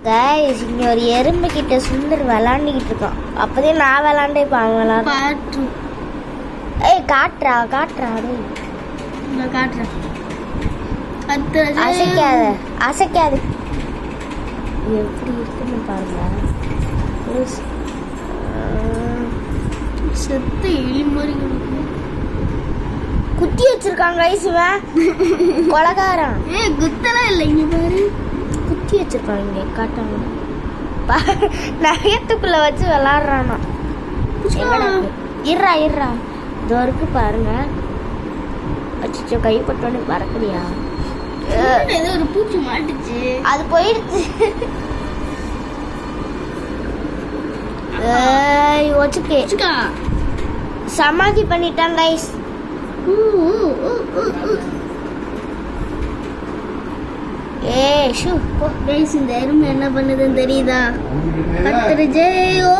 Guys இங்க ஒரு எறும்பு கிட்ட சுந்தர் விளாண்டுக்கிட்டு இருக்கான். அப்பதே நான் விளாண்டே பாங்களா பாட்டு. ஏய் காட்டுறா டேய். நான் காட்டுறேன். அசைக்காத எப்படி இருக்குன்னு பாருங்க. செத்து எலி மாதிரி குத்தி வச்சிருக்காங்க கைஸ். இவன் கொலகாரன். குத்தலாம் இல்லை, இங்க பாரு குத்தி வச்சிருக்காங்க. காட்டாங்க நகையத்துக்குள்ள வச்சு விளாடுறானா. இருறா இதோ இருக்கு பாருங்க. அச்சோ கைப்பட்டோன்னு பறக்கலையா? ஏதோ ஒரு பூச்சி மாட்டுச்சு, அது போயிடுச்சு. சமாதி பண்ணிட்டான் கைஸ். இந்த எறும்பு என்ன பண்ணுதுன்னு தெரியுதா? கத்துருச்சே. ஓ